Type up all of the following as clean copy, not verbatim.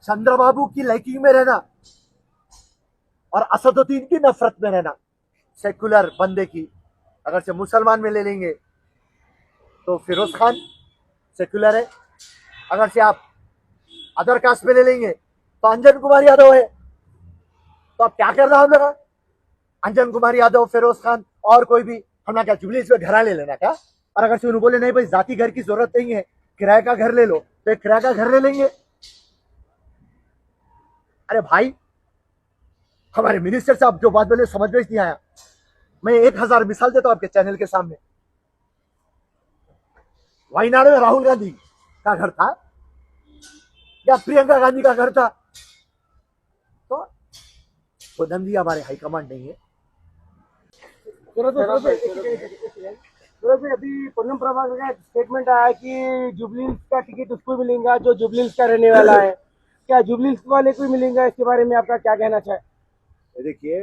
चंद्रबाबू की लाइकिंग में रहना और असदुद्दीन की नफरत में रहना, सेकुलर बंदे की। अगर से मुसलमान में ले लेंगे तो फिरोज खान सेकुलर है, अगर से आप अदर कास्ट में ले लेंगे तो अंजन कुमार यादव है। तो अब क्या करना हम लोग? अंजन कुमार यादव, फिरोज खान और कोई भी, हम क्या जुबली में घरा ले लेना क्या? और अगर से उन्होंने बोले नहीं भाई जाति घर की जरूरत नहीं है, किराए का घर ले लो, तो एक किराए का घर ले लेंगे। अरे भाई, हमारे मिनिस्टर साहब जो बात बोले समझ में नहीं आया। मैं 1000 मिसाल देता हूं आपके चैनल के सामने। वायनाड में राहुल गांधी का घर था या प्रियंका गांधी का घर था? तो खुदमदी हमारे हाईकमांड नहीं है। अभी पूनम प्रभाकर का स्टेटमेंट आया कि जुबलीस का टिकट उसको मिलेगा जो जुबलीस का रहने वाला है। क्या जुबलीस वाले को मिलेगा? इसके बारे में आपका क्या कहना चाहे? देखिए,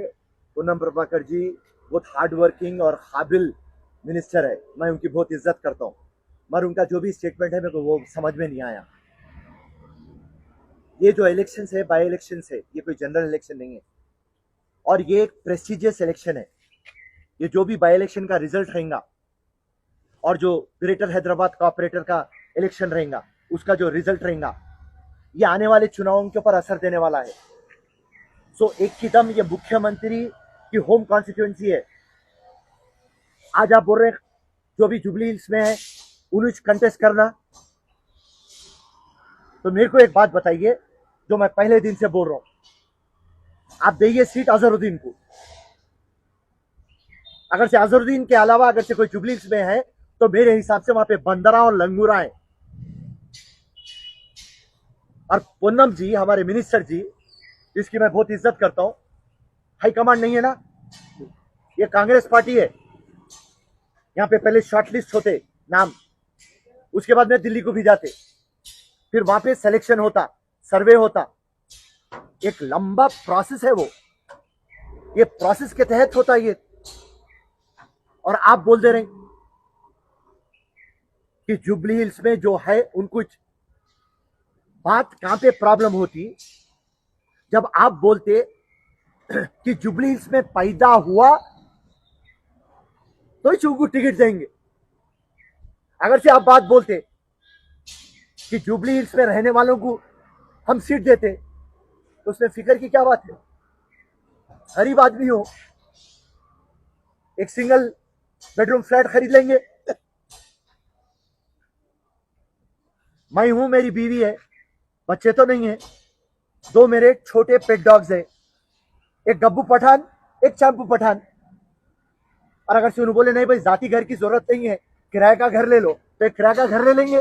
पूनम प्रभाकर जी बहुत हार्ड वर्किंग और काबिल मिनिस्टर है, मैं उनकी बहुत इज्जत करता हूँ, मगर उनका जो भी स्टेटमेंट है मेरे को वो समझ में नहीं आया। ये जो इलेक्शन है, बाई इलेक्शन है, ये कोई जनरल इलेक्शन नहीं है और ये एक प्रेस्टिजियस इलेक्शन है। ये जो भी बाई इलेक्शन का रिजल्ट रहेगा और जो ग्रेटर हैदराबाद कॉर्पोरेटर का इलेक्शन रहेगा उसका जो रिजल्ट रहेगा, ये आने वाले चुनावों के ऊपर असर देने वाला है। सो एक ही दम ये मुख्यमंत्री की होम कॉन्स्टिट्यूएंसी है। आज आप बोल रहे हैं जो भी जुबली हिल्स में है उन्हें कंटेस्ट करना, तो मेरे को एक बात बताइए जो मैं पहले दिन से बोल रहा हूं, आप देइए सीट अजहरुद्दीन को। अगर से अजहरुद्दीन के अलावा अगर से कोई जुबली हिल्स में है तो मेरे हिसाब से वहां पे बंदरा और लंगूरा है। और पूनम जी, हमारे मिनिस्टर जी, जिसकी मैं बहुत इज्जत करता हूं, हाईकमांड नहीं है ना, ये कांग्रेस पार्टी है। यहाँ पे पहले शॉर्टलिस्ट होते नाम, उसके बाद में दिल्ली को भी जाते, फिर वहां पे सिलेक्शन होता, सर्वे होता, एक लंबा प्रोसेस है वो, ये प्रोसेस के तहत होता ये। और आप बोल दे रहे कि जुबली हिल्स में जो है उनको बात कहां पे प्रॉब्लम होती जब आप बोलते कि जुबली हिल्स में पैदा हुआ तो ही उनको टिकट देंगे। अगर से आप बात बोलते कि जुबली हिल्स में रहने वालों को हम सीट देते तो उसमें फिक्र की क्या बात है? गरीब आदमी हो, एक सिंगल बेडरूम फ्लैट खरीद लेंगे। मैं हूं, मेरी बीवी है, बच्चे तो नहीं है, 2 मेरे छोटे पेट डॉग्स है, एक गब्बू पठान, एक चैंपू पठान। और अगर से उन्होंने बोले नहीं भाई जाति घर की जरूरत नहीं है, किराए का घर ले लो, तो एक किराए का घर ले लेंगे।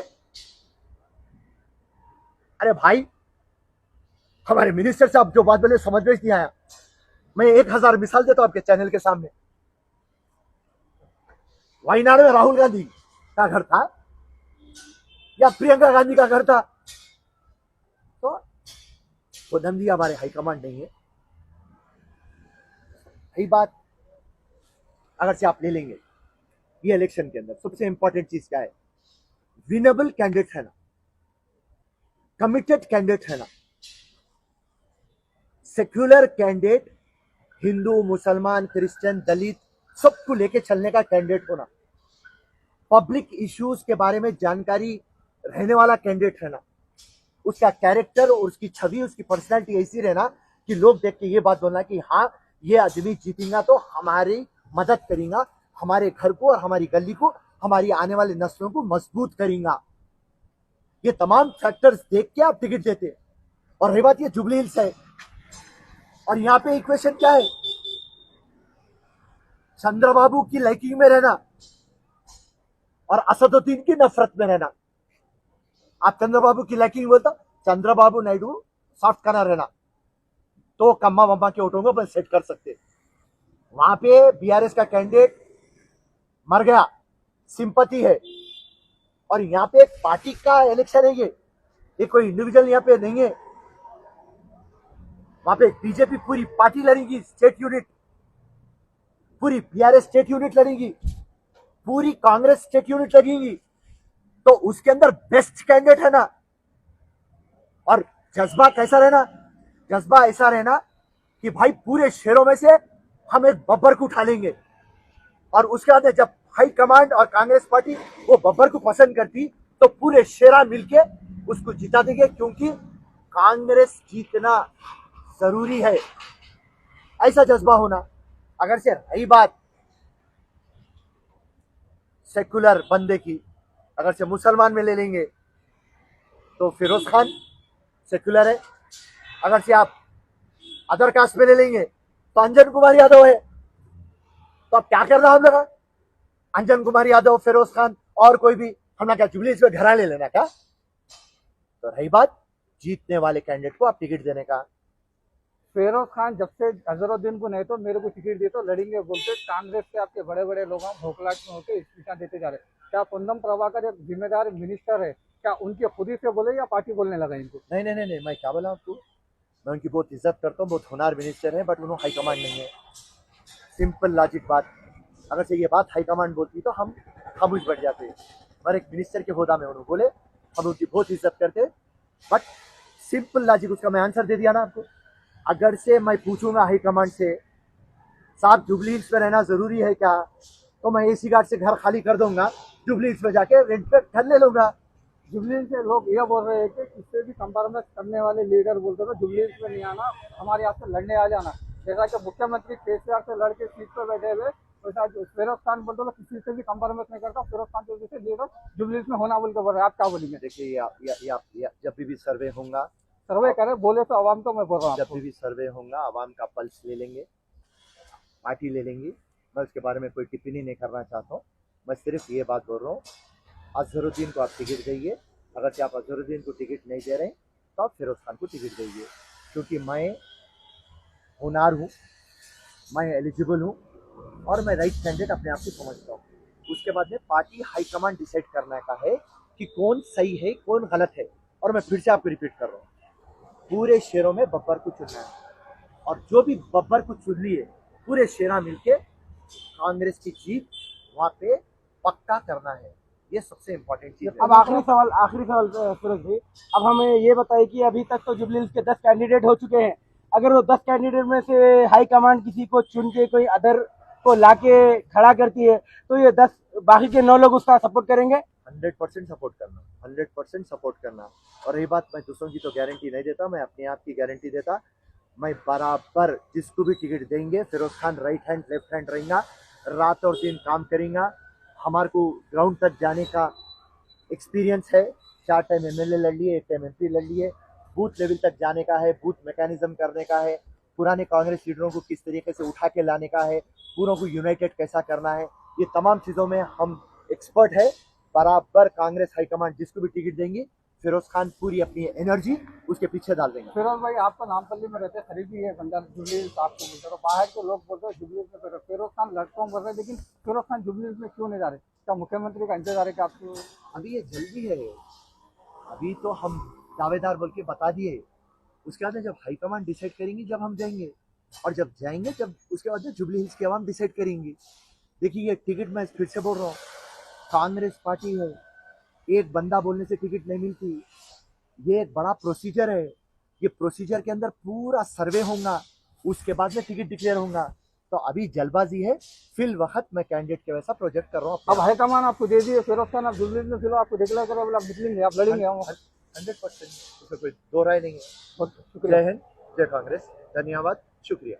अरे भाई, हमारे मिनिस्टर साहब जो बात बोले समझ में नहीं आया। मैं 1000 मिसाल देता हूं आपके चैनल के सामने। वायनाड में राहुल गांधी का घर था या प्रियंका गांधी का घर था? तो खुदमदी हमारे हाईकमांड नहीं है। यही बात अगर से आप ले लेंगे, ये इलेक्शन के अंदर सबसे इंपॉर्टेंट चीज क्या है? विनेबल कैंडिडेट है ना, कमिटेड कैंडिडेट है ना, सेक्युलर कैंडिडेट, हिंदू, मुसलमान, क्रिश्चियन, दलित सबको लेके चलने का कैंडिडेट होना, पब्लिक इश्यूज के बारे में जानकारी रहने वाला कैंडिडेट रहना, उसका कैरेक्टर और उसकी छवि, उसकी पर्सनालिटी ऐसी रहना कि लोग देख के ये बात बोलना कि हाँ ये आदमी जीतेगा तो हमारी मदद करेगा, हमारे घर को और हमारी गली को, हमारी आने वाली नस्लों को मजबूत करेगा। ये तमाम फैक्टर्स देख के आप टिकट देते। और रही बात ये जुबली हिल्स है, और यहाँ पे इक्वेशन क्या है? चंद्रबाबू की लाइकिंग में रहना और असदुद्दीन की नफरत में रहना। आप चंद्रबाबू की लाइकिंग बोलता, चंद्रबाबू नायडू सॉफ्ट करना रहना, तो कम्मा वम्मा के वोटों को सेट कर सकते। वहां पे बीआरएस का कैंडिडेट मर गया, सिंपैथी है, और यहाँ पे एक पार्टी का इलेक्शन है, ये कोई इंडिविजुअल यहाँ पे नहीं है। वहां पे बीजेपी पूरी पार्टी लड़ेगी, स्टेट यूनिट, पूरी बीआरएस स्टेट यूनिट लड़ेगी, पूरी कांग्रेस स्टेट यूनिट लगेगी, तो उसके अंदर बेस्ट कैंडिडेट है ना। और जज्बा कैसा रहना, जज्बा ऐसा रहना कि भाई पूरे शेरों में से हम एक बब्बर को उठा लेंगे, और उसके बाद जब हाई कमांड और कांग्रेस पार्टी वो बब्बर को पसंद करती तो पूरे शेरा मिलके उसको जिता देंगे, क्योंकि कांग्रेस जीतना जरूरी है, ऐसा जज्बा होना। अगर से रही बात सेकुलर बंदे की, अगर से मुसलमान में ले लेंगे तो फिरोज खान सेकुलर है, अगर से आप अदर कास्ट में ले लेंगे तो अंजन कुमार यादव है। तो अब क्या करना हम लोग, अंजन कुमार यादव, फिरोज खान और कोई भी, हमने क्या जुबलीस में घरा ले लेना क्या? तो रही बात जीतने वाले कैंडिडेट को आप टिकट देने का। फिरोज खान जब से अजहरुद्दीन को नहीं तो मेरे को टिकट दे तो लड़ेंगे बोलते, कांग्रेस के आपके बड़े बड़े लोग भोखलाट में होकर इस्तीफा देते जा रहे। क्या पूनम प्रभाकर एक जिम्मेदार मिनिस्टर है, क्या उनके खुद ही से बोले या पार्टी बोलने लगा इनको? नहीं नहीं नहीं नहीं, मैं क्या बोला आपको, मैं उनकी बहुत इज्जत करता हूँ, बहुत होनार मिनिस्टर है, बट उन्होंने हाईकमांड नहीं है। सिंपल लॉजिक बात, अगर से ये बात हाईकमांड बोलती तो हम खामोश बैठ जाते, पर एक मिनिस्टर के होदा में उन्होंने बोले, हम उनकी बहुत इज्जत करते। बट सिंपल लॉजिक, उसका मैं आंसर दे दिया ना आपको। अगर से मैं पूछूंगा हाईकमांड से साहब जुबली हिल्स में रहना जरूरी है क्या, तो मैं एसी गार्ड से घर खाली कर दूंगा, जुबली हिल्स में जाके रेंट पे घर ले लूंगा। जुबली से लोग ये बोल रहे हैं कि किससे भी कंप्रोमाइज करने वाले लीडर बोलते थे जुबली में नहीं आना, हमारे यहाँ से लड़ने आ जाना। जैसा कि मुख्यमंत्री केसीआर से लड़के सीट पर बैठे हुए, वैसा फिरोज खान बोलते थे किसी से भी कंप्रोमाइज नहीं करता, फिरोज खान तो जैसे लीडर जुबली में होना बोल के बोल रहे हैं। आप क्या बोलेंगे? देखिए जब भी सर्वे होगा, सर्वे करे बोले तो आवाम, तो मैं बोल रहा हूँ जब भी सर्वे होगा आवाम का पल्स ले लेंगे, पार्टी ले लेंगी। मैं उसके बारे में कोई टिप्पणी नहीं करना चाहता हूँ, मैं सिर्फ ये बात बोल रहा हूँ, अजहरुद्दीन को आप टिकट दीजिए। अगर से आप अजहरुद्दीन को टिकट नहीं दे रहे तो आप फिरोज खान को टिकट दीजिए, क्योंकि मैं होनार हूँ, मैं एलिजिबल हूँ और मैं राइट कैंडिडेट अपने आप को समझता हूँ। उसके बाद में पार्टी हाईकमांड डिसाइड करने का है कि कौन सही है कौन गलत है। और मैं फिर से आपको रिपीट कर रहा हूँ, पूरे शेरों में बब्बर को चुनना है, और जो भी बब्बर को चुन लिए पूरे शेरा मिलके कांग्रेस की जीत वहां पे पक्का करना है, ये सबसे इम्पोर्टेंट चीज है। अब आखिरी सवाल फिरोज भाई, अब हमें ये बताइए कि अभी तक तो जुबली हिल्स के 10 कैंडिडेट हो चुके हैं, अगर वो 10 कैंडिडेट में से हाई कमांड किसी को चुन के कोई अदर को लाके खड़ा करती है, तो ये 10 बाकी के 9 लोग उसका सपोर्ट करेंगे? 100% सपोर्ट करना, 100% सपोर्ट करना। और ये बात मैं दूसरों की तो गारंटी नहीं देता, मैं अपने आप की गारंटी देता। मैं बराबर जिसको भी टिकट देंगे, Firoz Khan right hand left hand रहेगा, रात और दिन काम करेगा। हमारे को ग्राउंड तक जाने का एक्सपीरियंस है, 4 टाइम एमएलए लड़ लिए, 1 टाइम एमपी लड़ लिए, बूथ लेवल तक जाने का है, बूथ मैकेनिज्म करने का है, पुराने कांग्रेस लीडरों को किस तरीके से उठा के लाने का है, पूरों को यूनाइटेड कैसा करना है, ये तमाम चीज़ों में हम एक्सपर्ट है। बराबर कांग्रेस हाईकमांड जिसको भी टिकट देंगी, फिरोज खान पूरी अपनी एनर्जी उसके पीछे डाल देंगे। फिरोज भाई आपको नामपल्ली में रहते, खरीदी है पंजाब जुबली आपको बोलते हो, बाहर के लोग बोलते हैं जुबली में फिरोज खान लड़कों कर रहे हैं, लेकिन फिरोज खान जुबली में क्यों नहीं जा रहे? क्या मुख्यमंत्री का इंतजार है? क्या आपको अभी ये जल्दी है, अभी तो हम दावेदार बोल के बता दिए, उसके बाद में जब हाईकमांड डिसाइड करेंगी जब हम जाएंगे, और जब जाएंगे जब उसके बाद में जुबली हिल्स की आवाम डिसाइड करेंगी। देखिए ये टिकट मैं फिर से बोल रहा हूँ, कांग्रेस पार्टी है, एक बंदा बोलने से टिकट नहीं मिलती, ये एक बड़ा प्रोसीजर है। ये प्रोसीजर के अंदर पूरा सर्वे होगा, उसके बाद में टिकट डिक्लेयर होगा। तो अभी जल्दबाजी है, फिल वक्त मैं कैंडिडेट के वैसा प्रोजेक्ट कर रहा हूँ। अब हाईकमान आपको दे दिए फिरोज खान, आप जुबली में फिर आपको डिक्लेयर करो, बोले आप निकलेंगे, आप लड़ेंगे? 100%, उसमें कोई दो राय नहीं है। बहुत शुक्रिया। जय हिंद, जय कांग्रेस, धन्यवाद, शुक्रिया।